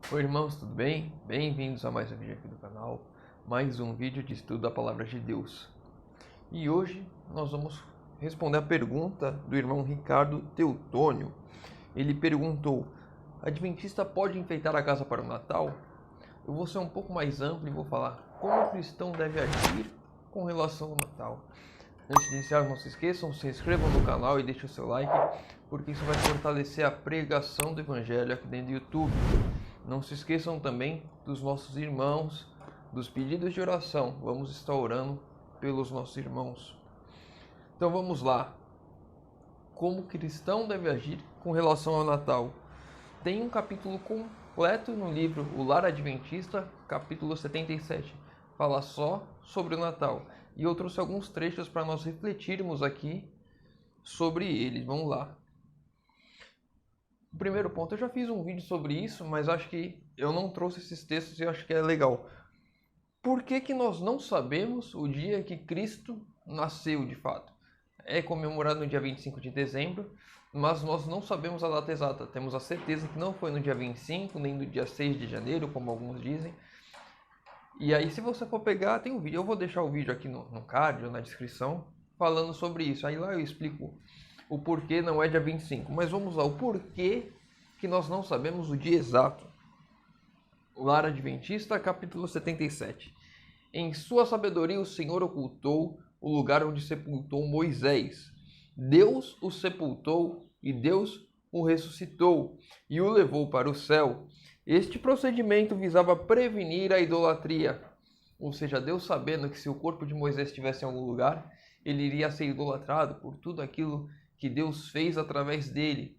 Oi irmãos, tudo bem? Bem-vindos a mais um vídeo aqui do canal, mais um vídeo de estudo da Palavra de Deus. E hoje nós vamos responder a pergunta do irmão Ricardo Teutônio. Ele perguntou: Adventista pode enfeitar a casa para o Natal? Eu vou ser um pouco mais amplo e vou falar como o cristão deve agir com relação ao Natal. Antes de iniciar, não se esqueçam, se inscrevam no canal e deixem o seu like, porque isso vai fortalecer a pregação do Evangelho aqui dentro do YouTube. Não se esqueçam também dos nossos irmãos, dos pedidos de oração. Vamos estar orando pelos nossos irmãos. Então vamos lá. Como o cristão deve agir com relação ao Natal? Tem um capítulo completo no livro O Lar Adventista, capítulo 77. Fala só sobre o Natal. E eu trouxe alguns trechos para nós refletirmos aqui sobre eles. Vamos lá. O primeiro ponto, eu já fiz um vídeo sobre isso, mas acho que eu não trouxe esses textos e eu acho que é legal. Por que nós não sabemos o dia que Cristo nasceu de fato? É comemorado no dia 25 de dezembro, mas nós não sabemos a data exata. Temos a certeza que não foi no dia 25, nem no dia 6 de janeiro, como alguns dizem. E aí, se você for pegar, tem um vídeo. Eu vou deixar o vídeo aqui no card ou na descrição, falando sobre isso. Aí lá eu explico o porquê não é dia 25. Mas vamos lá, o porquê que nós não sabemos o dia exato. Lar Adventista, capítulo 77. Em sua sabedoria o Senhor ocultou o lugar onde sepultou Moisés. Deus o sepultou e Deus o ressuscitou e o levou para o céu. Este procedimento visava prevenir a idolatria. Ou seja, Deus sabendo que se o corpo de Moisés estivesse em algum lugar, ele iria ser idolatrado por tudo aquilo que Deus fez através dele.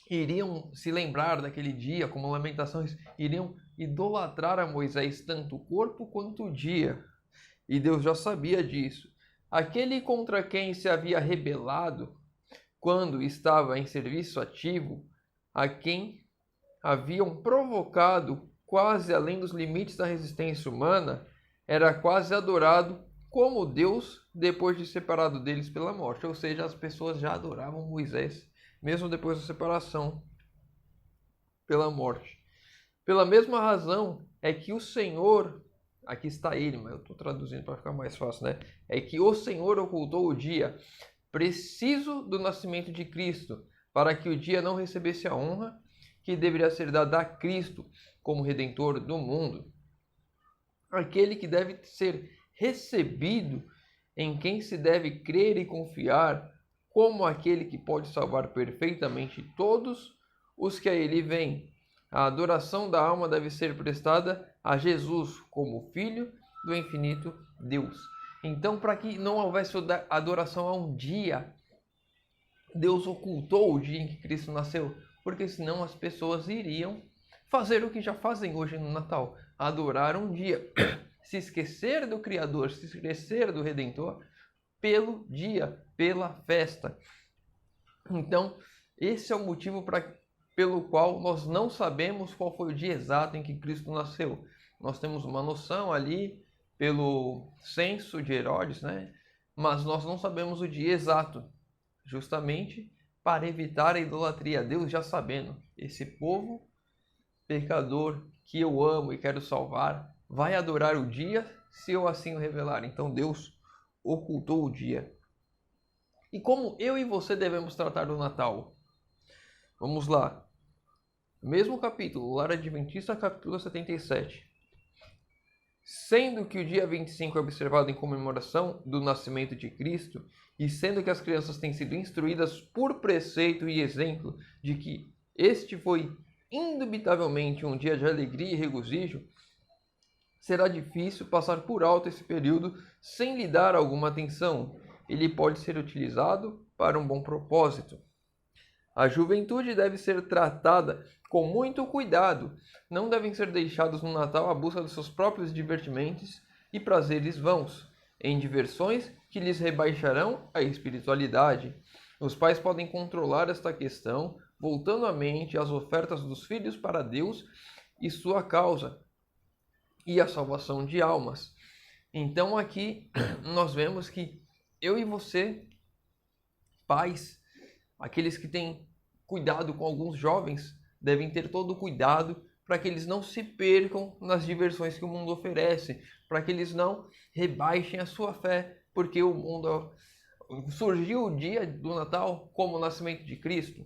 Iriam se lembrar daquele dia, como Lamentações, iriam idolatrar a Moisés tanto o corpo quanto o dia. E Deus já sabia disso. Aquele contra quem se havia rebelado, quando estava em serviço ativo, a quem haviam provocado quase além dos limites da resistência humana, era quase adorado como Deus depois de separado deles pela morte. Ou seja, as pessoas já adoravam Moisés, mesmo depois da separação pela morte. Pela mesma razão é que o Senhor, aqui está ele, mas eu estou traduzindo para ficar mais fácil, né? É que o Senhor ocultou o dia preciso do nascimento de Cristo, para que o dia não recebesse a honra que deveria ser dada a Cristo como Redentor do mundo. Aquele que deve ser recebido, em quem se deve crer e confiar, como aquele que pode salvar perfeitamente todos os que a ele vêm. A adoração da alma deve ser prestada a Jesus como Filho do infinito Deus. Então, para que não houvesse adoração a um dia, Deus ocultou o dia em que Cristo nasceu, porque senão as pessoas iriam fazer o que já fazem hoje no Natal, adorar um dia, se esquecer do Criador, se esquecer do Redentor, pelo dia, pela festa. Então, esse é o motivo pelo qual nós não sabemos qual foi o dia exato em que Cristo nasceu. Nós temos uma noção ali pelo censo de Herodes, né? Mas nós não sabemos o dia exato, justamente para evitar a idolatria. Deus já sabendo, esse povo pecador que eu amo e quero salvar, vai adorar o dia se eu assim o revelar. Então Deus ocultou o dia. E como eu e você devemos tratar do Natal? Vamos lá. Mesmo capítulo, Lar Adventista, capítulo 77. Sendo que o dia 25 é observado em comemoração do nascimento de Cristo, e sendo que as crianças têm sido instruídas por preceito e exemplo de que este foi indubitavelmente um dia de alegria e regozijo, será difícil passar por alto esse período sem lhe dar alguma atenção. Ele pode ser utilizado para um bom propósito. A juventude deve ser tratada com muito cuidado. Não devem ser deixados no Natal à busca dos seus próprios divertimentos e prazeres vãos, em diversões que lhes rebaixarão a espiritualidade. Os pais podem controlar esta questão, voltando a mente às ofertas dos filhos para Deus e sua causa, e a salvação de almas. Então aqui nós vemos que eu e você, pais, aqueles que têm cuidado com alguns jovens, devem ter todo o cuidado para que eles não se percam nas diversões que o mundo oferece, para que eles não rebaixem a sua fé, porque o mundo surgiu o dia do Natal como o nascimento de Cristo.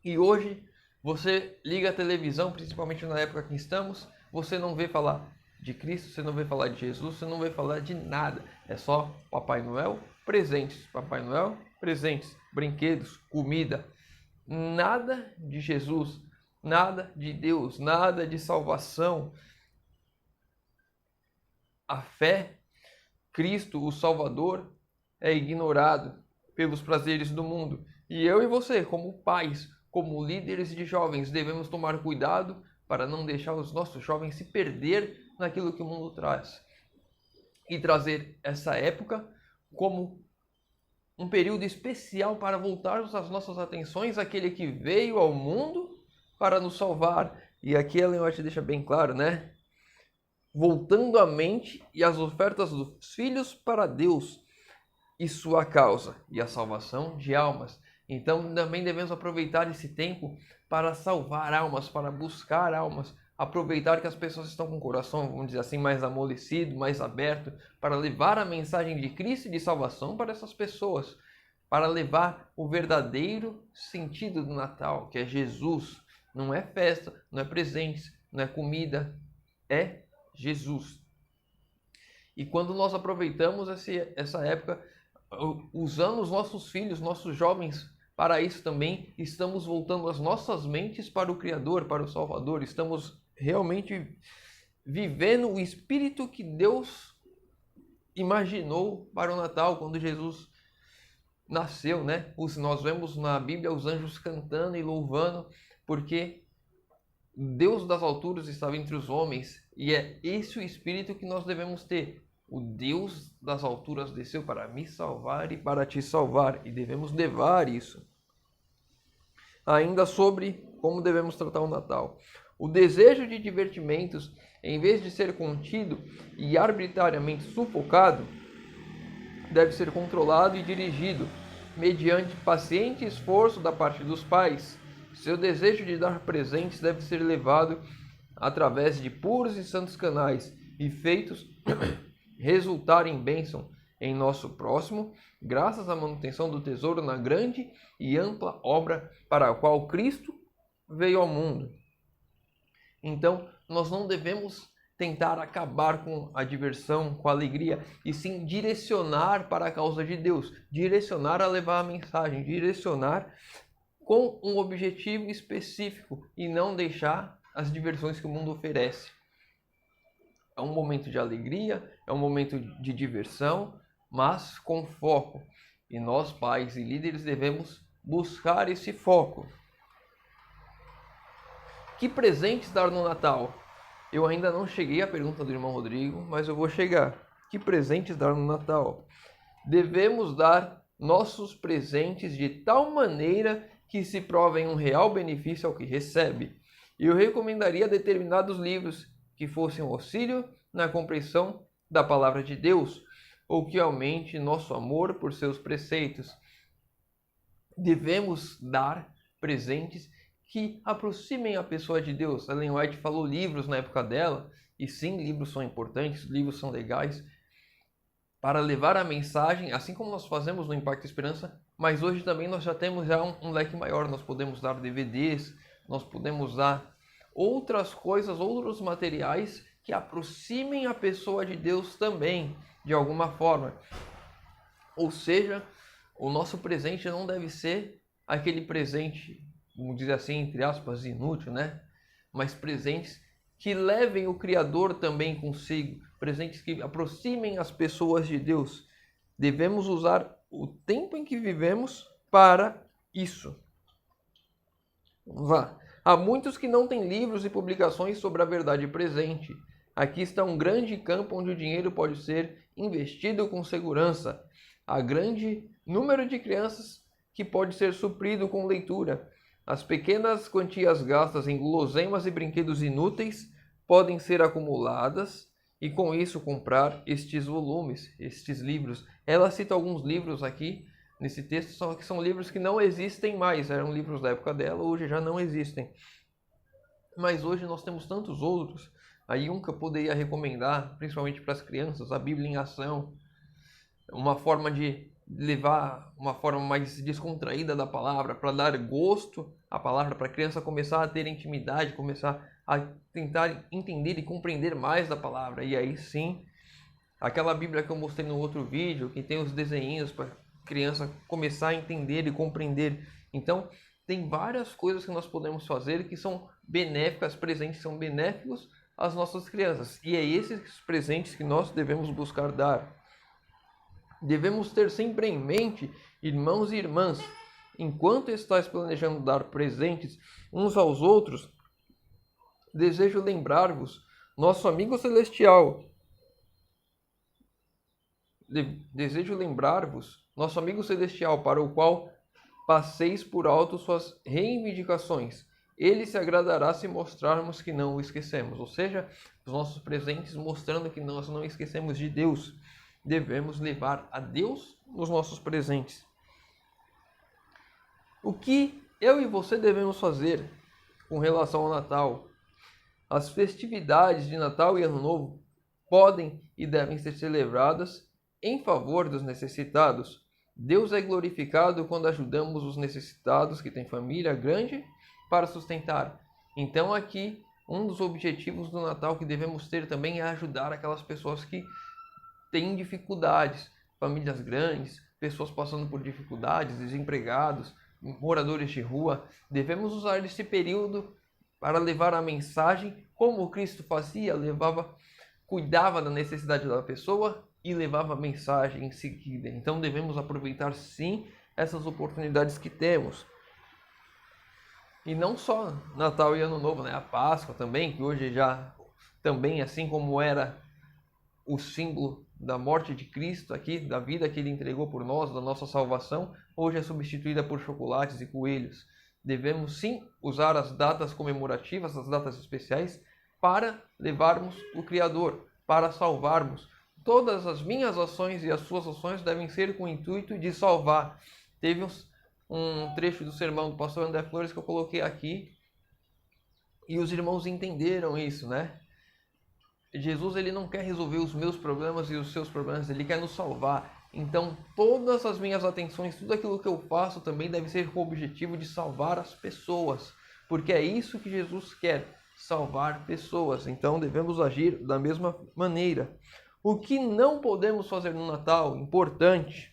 E hoje você liga a televisão, principalmente na época que estamos, você não vê falar de Cristo, você não vê falar de Jesus, você não vê falar de nada. É só Papai Noel, presentes. Papai Noel, presentes, brinquedos, comida. Nada de Jesus, nada de Deus, nada de salvação. A fé, Cristo, o Salvador, é ignorado pelos prazeres do mundo. E eu e você, como pais, como líderes de jovens, devemos tomar cuidado para não deixar os nossos jovens se perder naquilo que o mundo traz. E trazer essa época como um período especial para voltarmos as nossas atenções àquele que veio ao mundo para nos salvar. E aqui Ellen White deixa bem claro, né? Voltando a mente e as ofertas dos filhos para Deus e sua causa, e a salvação de almas. Então também devemos aproveitar esse tempo para salvar almas, para buscar almas, aproveitar que as pessoas estão com o coração, vamos dizer assim, mais amolecido, mais aberto, para levar a mensagem de Cristo e de salvação para essas pessoas, para levar o verdadeiro sentido do Natal, que é Jesus. Não é festa, não é presentes, não é comida, é Jesus. E quando nós aproveitamos essa época, usando os nossos filhos, nossos jovens, para isso também, estamos voltando as nossas mentes para o Criador, para o Salvador. Estamos realmente vivendo o Espírito que Deus imaginou para o Natal, quando Jesus nasceu, né? Nós vemos na Bíblia os anjos cantando e louvando, porque Deus das alturas estava entre os homens, e é esse o Espírito que nós devemos ter. O Deus das alturas desceu para me salvar e para te salvar, e devemos levar isso. Ainda sobre como devemos tratar o Natal. O desejo de divertimentos, em vez de ser contido e arbitrariamente sufocado, deve ser controlado e dirigido, mediante paciente esforço da parte dos pais. Seu desejo de dar presentes deve ser levado através de puros e santos canais, e feitos resultar em bênção em nosso próximo, graças à manutenção do tesouro na grande e ampla obra para a qual Cristo veio ao mundo. Então, nós não devemos tentar acabar com a diversão, com a alegria, e sim direcionar para a causa de Deus, direcionar a levar a mensagem, direcionar com um objetivo específico e não deixar as diversões que o mundo oferece. É um momento de alegria, é um momento de diversão, mas com foco. E nós, pais e líderes, devemos buscar esse foco. Que presentes dar no Natal? Eu ainda não cheguei à pergunta do irmão Rodrigo, mas eu vou chegar. Que presentes dar no Natal? Devemos dar nossos presentes de tal maneira que se provem um real benefício ao que recebe. Eu recomendaria determinados livros que fossem um auxílio na compreensão da palavra de Deus, ou que aumente nosso amor por seus preceitos. Devemos dar presentes que aproximem a pessoa de Deus. Ellen White falou livros na época dela, e sim, livros são importantes, livros são legais, para levar a mensagem, assim como nós fazemos no Impacto Esperança, mas hoje também nós já temos um leque maior. Nós podemos dar DVDs, nós podemos dar outras coisas, outros materiais que aproximem a pessoa de Deus também, de alguma forma. Ou seja, o nosso presente não deve ser aquele presente, vamos dizer assim, entre aspas, inútil, né? Mas presentes que levem o Criador também consigo, presentes que aproximem as pessoas de Deus. Devemos usar o tempo em que vivemos para isso. Vá. Há muitos que não têm livros e publicações sobre a verdade presente. Aqui está um grande campo onde o dinheiro pode ser investido com segurança. Há grande número de crianças que pode ser suprido com leitura. As pequenas quantias gastas em guloseimas e brinquedos inúteis podem ser acumuladas e com isso comprar estes volumes, estes livros. Ela cita alguns livros aqui nesse texto, que são livros que não existem mais, eram livros da época dela, hoje já não existem. Mas hoje nós temos tantos outros. Aí um que eu poderia recomendar, principalmente para as crianças, a Bíblia em Ação. Uma forma de levar uma forma mais descontraída da palavra, para dar gosto à palavra, para a criança começar a ter intimidade, começar a tentar entender e compreender mais da palavra. E aí sim, aquela Bíblia que eu mostrei no outro vídeo, que tem os desenhinhos para a criança começar a entender e compreender. Então, tem várias coisas que nós podemos fazer que são benéficas, presentes são benéficos às nossas crianças. E é esses presentes que nós devemos buscar dar. Devemos ter sempre em mente, irmãos e irmãs, enquanto estáis planejando dar presentes uns aos outros, desejo lembrar-vos, nosso amigo celestial, para o qual passeis por alto suas reivindicações. Ele se agradará se mostrarmos que não o esquecemos. Ou seja, os nossos presentes mostrando que nós não esquecemos de Deus. Devemos levar a Deus nos nossos presentes. O que eu e você devemos fazer com relação ao Natal? As festividades de Natal e Ano Novo podem e devem ser celebradas em favor dos necessitados. Deus é glorificado quando ajudamos os necessitados que têm família grande para sustentar. Então aqui, um dos objetivos do Natal que devemos ter também é ajudar aquelas pessoas que têm dificuldades, famílias grandes, pessoas passando por dificuldades, desempregados, moradores de rua. Devemos usar esse período para levar a mensagem como Cristo fazia, cuidava da necessidade da pessoa e levava a mensagem em seguida. Então devemos aproveitar sim essas oportunidades que temos. E não só Natal e Ano Novo, né? A Páscoa também, que hoje já também, assim como era o símbolo da morte de Cristo aqui, da vida que Ele entregou por nós, da nossa salvação, hoje é substituída por chocolates e coelhos. Devemos sim usar as datas comemorativas, as datas especiais, para levarmos o Criador, para salvarmos. Todas as minhas ações e as suas ações devem ser com o intuito de salvar. Teve um trecho do sermão do pastor André Flores que eu coloquei aqui e os irmãos entenderam isso, né? Jesus, ele não quer resolver os meus problemas e os seus problemas, ele quer nos salvar. Então, todas as minhas atenções, tudo aquilo que eu faço também deve ser com o objetivo de salvar as pessoas, porque é isso que Jesus quer, salvar pessoas. Então, devemos agir da mesma maneira. O que não podemos fazer no Natal, importante.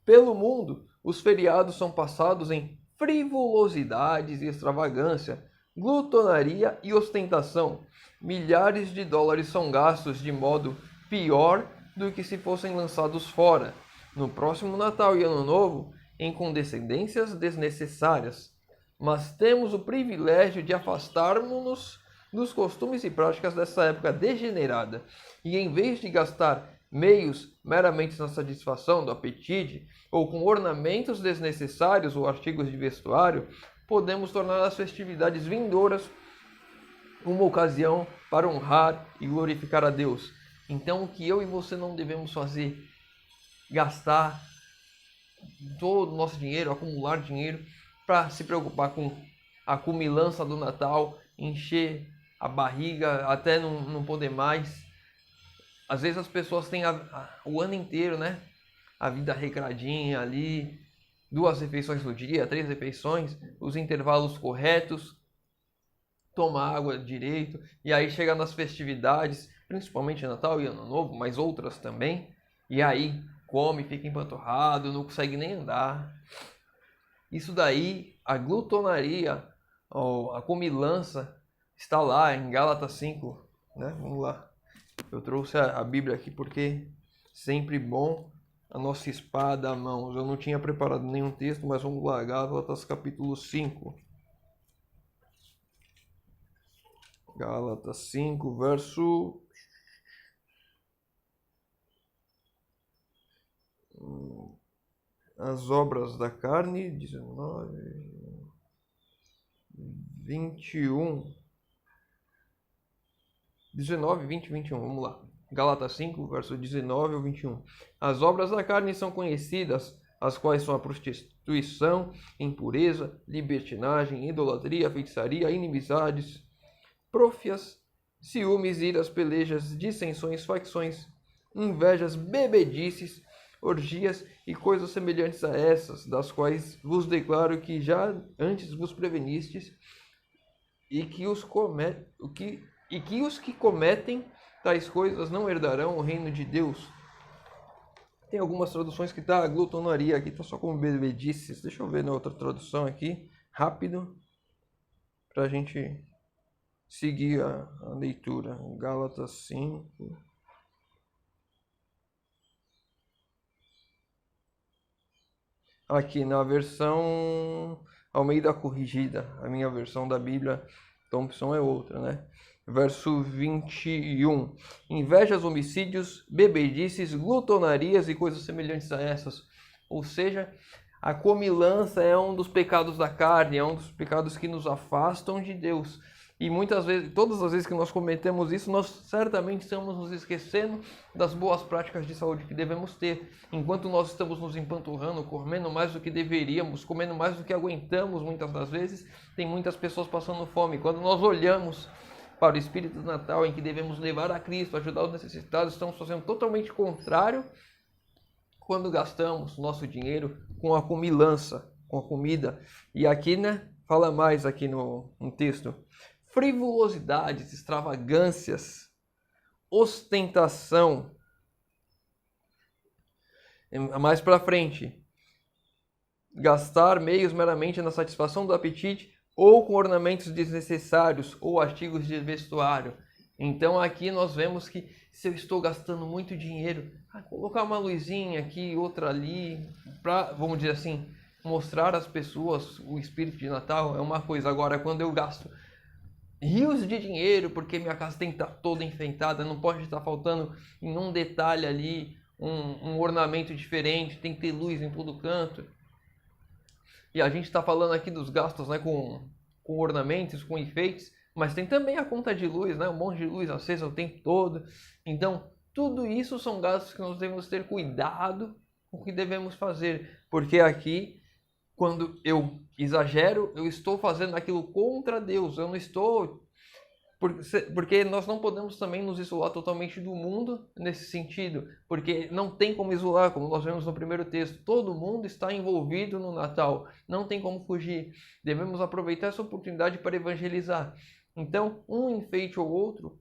Pelo mundo, os feriados são passados em frivolidades e extravagância, glutonaria e ostentação. Milhares de dólares são gastos de modo pior do que se fossem lançados fora, no próximo Natal e Ano Novo, em condescendências desnecessárias. Mas temos o privilégio de afastarmos-nos dos costumes e práticas dessa época degenerada, e em vez de gastar meios meramente na satisfação do apetite, ou com ornamentos desnecessários ou artigos de vestuário, podemos tornar as festividades vindouras uma ocasião para honrar e glorificar a Deus. Então, o que eu e você não devemos fazer? Gastar todo o nosso dinheiro, acumular dinheiro, para se preocupar com a comilança do Natal, encher a barriga até não poder mais. Às vezes as pessoas têm o ano inteiro, né? A vida regradinha ali, 2 refeições no dia, 3 refeições, os intervalos corretos, toma água direito, e aí chega nas festividades, principalmente Natal e Ano Novo, mas outras também, e aí come, fica empanturrado, não consegue nem andar. Isso daí, a glutonaria, a comilança, está lá em Gálatas 5, né? Vamos lá. Eu trouxe a Bíblia aqui porque sempre bom a nossa espada à mão. Eu não tinha preparado nenhum texto, mas vamos lá. Gálatas capítulo 5. Gálatas 5, verso... As obras da carne, 19, 21... 19, 20 e 21, vamos lá. Gálatas 5, verso 19 ao 21. As obras da carne são conhecidas, as quais são a prostituição, impureza, libertinagem, idolatria, feitiçaria, inimizades, prófias, ciúmes, iras, pelejas, dissensões, facções, invejas, bebedices, orgias e coisas semelhantes a essas, das quais vos declaro que já antes vos prevenistes, e que os que cometem tais coisas não herdarão o reino de Deus. Tem algumas traduções que tá glutonaria, aqui tá só como bebedices. Deixa eu ver na outra tradução aqui, rápido, pra gente seguir a leitura. Gálatas 5. Aqui na versão Almeida Corrigida, a minha versão da Bíblia Thompson é outra, né? Verso 21. Invejas, homicídios, bebedices, glutonarias e coisas semelhantes a essas. Ou seja, a comilança é um dos pecados da carne, é um dos pecados que nos afastam de Deus. E muitas vezes, todas as vezes que nós cometemos isso, nós certamente estamos nos esquecendo das boas práticas de saúde que devemos ter. Enquanto nós estamos nos empanturrando, comendo mais do que deveríamos, comendo mais do que aguentamos muitas das vezes, tem muitas pessoas passando fome. Quando nós olhamos para o Espírito do Natal, em que devemos levar a Cristo, ajudar os necessitados, estamos fazendo totalmente contrário quando gastamos nosso dinheiro com a comilança, com a comida. E aqui, né, fala mais aqui no texto. Frivolidades, extravagâncias, ostentação. Mais para frente, gastar meios meramente na satisfação do apetite ou com ornamentos desnecessários ou artigos de vestuário. Então aqui nós vemos que se eu estou gastando muito dinheiro, colocar uma luzinha aqui, outra ali, para, vamos dizer assim, mostrar às pessoas o espírito de Natal é uma coisa. Agora, quando eu gasto rios de dinheiro, porque minha casa tem que estar toda enfeitada, não pode estar faltando em um detalhe ali, um ornamento diferente, tem que ter luz em todo canto. E a gente está falando aqui dos gastos, né, com ornamentos, com enfeites, mas tem também a conta de luz, né, um monte de luz acesa o tempo todo. Então, tudo isso são gastos que nós devemos ter cuidado com o que devemos fazer, porque aqui, quando eu exagero, eu estou fazendo aquilo contra Deus. Eu não estou... Porque nós não podemos também nos isolar totalmente do mundo nesse sentido. Porque não tem como isolar, como nós vemos no primeiro texto. Todo mundo está envolvido no Natal. Não tem como fugir. Devemos aproveitar essa oportunidade para evangelizar. Então, um enfeite ou outro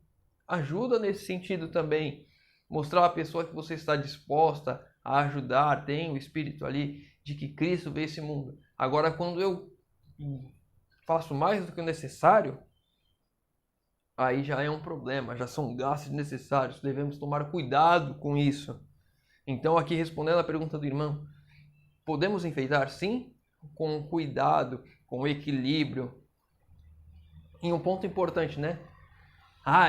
ajuda nesse sentido também. Mostrar à pessoa que você está disposta a ajudar, tem o espírito ali de que Cristo veio esse mundo. Agora, quando eu faço mais do que o necessário, aí já é um problema, já são gastos necessários, devemos tomar cuidado com isso. Então, aqui respondendo a pergunta do irmão, podemos enfeitar sim, com cuidado, com equilíbrio. E um ponto importante, né?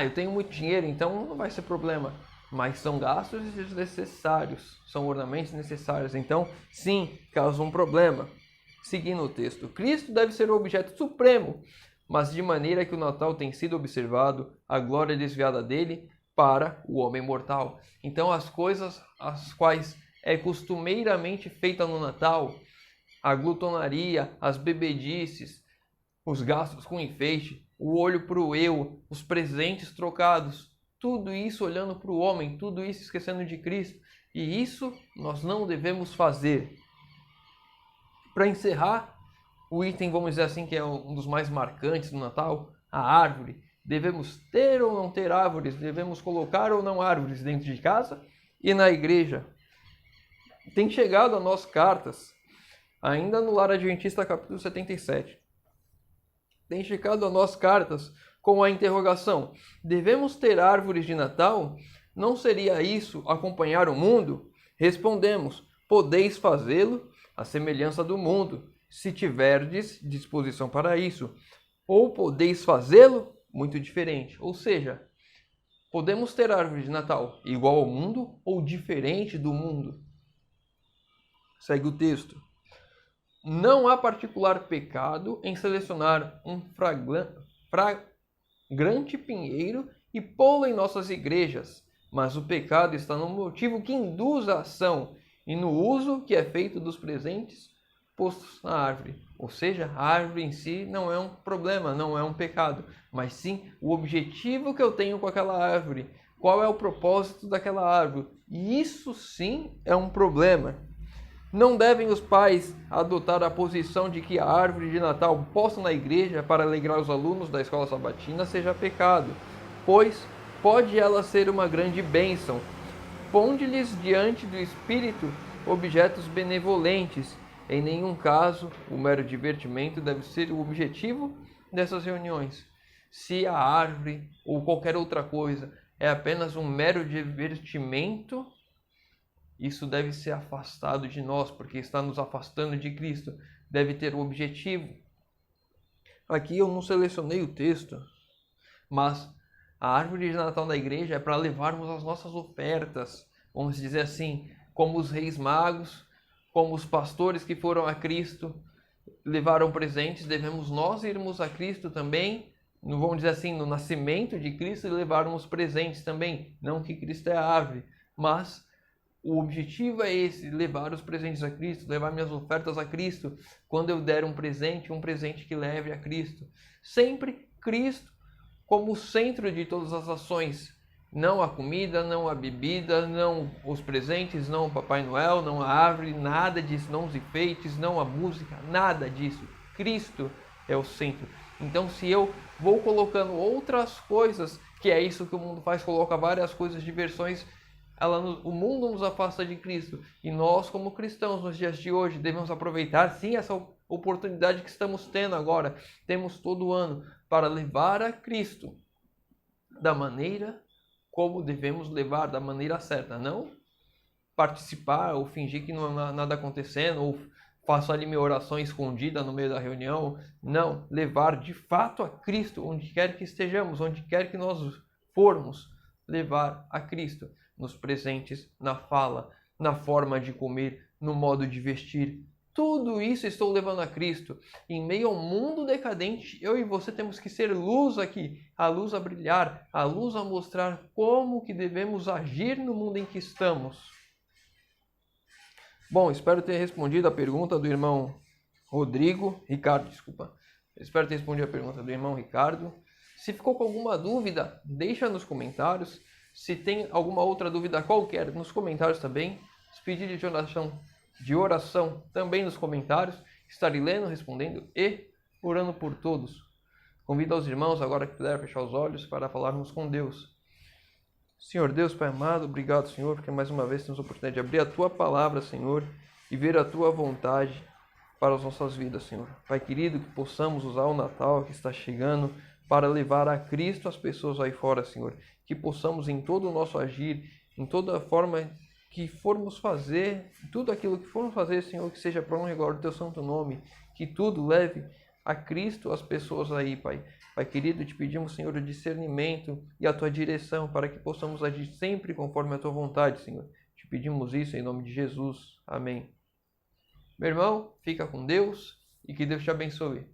Eu tenho muito dinheiro, então não vai ser problema. Mas são gastos desnecessários, são ornamentos necessários. Então, sim, causam um problema. Seguindo o texto, Cristo deve ser o objeto supremo, mas de maneira que o Natal tem sido observado, a glória desviada dele para o homem mortal. Então, as coisas as quais é costumeiramente feita no Natal, a glutonaria, as bebedices, os gastos com enfeite, o olho para o eu, os presentes trocados, tudo isso olhando para o homem, tudo isso esquecendo de Cristo. E isso nós não devemos fazer. Para encerrar, o item, vamos dizer assim, que é um dos mais marcantes do Natal, a árvore. Devemos ter ou não ter árvores? Devemos colocar ou não árvores dentro de casa e na igreja? Tem chegado a nós cartas, ainda no Lar Adventista, capítulo 77. Tem chegado a nós cartas com a interrogação: devemos ter árvores de Natal? Não seria isso acompanhar o mundo? Respondemos: podeis fazê-lo à semelhança do mundo, se tiverdes disposição para isso. Ou podeis fazê-lo muito diferente. Ou seja, podemos ter árvore de Natal igual ao mundo ou diferente do mundo. Segue o texto. Não há particular pecado em selecionar um fragrante pinheiro e pô-lo em nossas igrejas, mas o pecado está no motivo que induz a ação, e no uso que é feito dos presentes postos na árvore. Ou seja, a árvore em si não é um problema, não é um pecado, mas sim o objetivo que eu tenho com aquela árvore. Qual é o propósito daquela árvore? E isso sim é um problema. Não devem os pais adotar a posição de que a árvore de Natal posta na igreja para alegrar os alunos da escola sabatina seja pecado, pois pode ela ser uma grande bênção. Ponde-lhes diante do Espírito objetos benevolentes. Em nenhum caso, o mero divertimento deve ser o objetivo dessas reuniões. Se a árvore ou qualquer outra coisa é apenas um mero divertimento, isso deve ser afastado de nós, porque está nos afastando de Cristo. Deve ter um objetivo. Aqui eu não selecionei o texto, mas a árvore de Natal da igreja é para levarmos as nossas ofertas, vamos dizer assim, como os reis magos, como os pastores que foram a Cristo, levaram presentes, devemos nós irmos a Cristo também, vamos dizer assim, no nascimento de Cristo, e levarmos presentes também. Não que Cristo é a árvore, mas o objetivo é esse, levar os presentes a Cristo, levar minhas ofertas a Cristo. Quando eu der um presente que leve a Cristo. Sempre Cristo como o centro de todas as ações. Não a comida, não a bebida, não os presentes, não o Papai Noel, não a árvore, nada disso, não os enfeites, não a música, nada disso. Cristo é o centro. Então, se eu vou colocando outras coisas, que é isso que o mundo faz, coloca várias coisas, diversões, o mundo nos afasta de Cristo. E nós, como cristãos, nos dias de hoje, devemos aproveitar, sim, essa oportunidade que estamos tendo agora, temos todo ano, para levar a Cristo da maneira como devemos levar, da maneira certa. Não participar ou fingir que não há nada acontecendo, ou faço ali minha oração escondida no meio da reunião. Não, levar de fato a Cristo, onde quer que estejamos, onde quer que nós formos, levar a Cristo. Nos presentes, na fala, na forma de comer, no modo de vestir. Tudo isso estou levando a Cristo. Em meio ao mundo decadente, eu e você temos que ser luz aqui. A luz a brilhar, a luz a mostrar como que devemos agir no mundo em que estamos. Bom, espero ter respondido a pergunta do irmão Ricardo. Espero ter respondido a pergunta do irmão Ricardo. Se ficou com alguma dúvida, deixa nos comentários. Se tem alguma outra dúvida qualquer, nos comentários também. Os pedidos de oração também nos comentários. Estarei lendo, respondendo e orando por todos. Convido aos irmãos, agora que puder, fechar os olhos para falarmos com Deus. Senhor Deus, Pai amado, obrigado, Senhor, porque mais uma vez temos a oportunidade de abrir a Tua palavra, Senhor, e ver a Tua vontade para as nossas vidas, Senhor. Pai querido, que possamos usar o Natal que está chegando para levar a Cristo as pessoas aí fora, Senhor. Que possamos em todo o nosso agir, em toda a forma que formos fazer, tudo aquilo que formos fazer, Senhor, que seja para honra e glória do Teu santo nome, que tudo leve a Cristo as pessoas aí, Pai. Pai querido, te pedimos, Senhor, o discernimento e a Tua direção para que possamos agir sempre conforme a Tua vontade, Senhor. Te pedimos isso em nome de Jesus. Amém. Meu irmão, fica com Deus e que Deus te abençoe.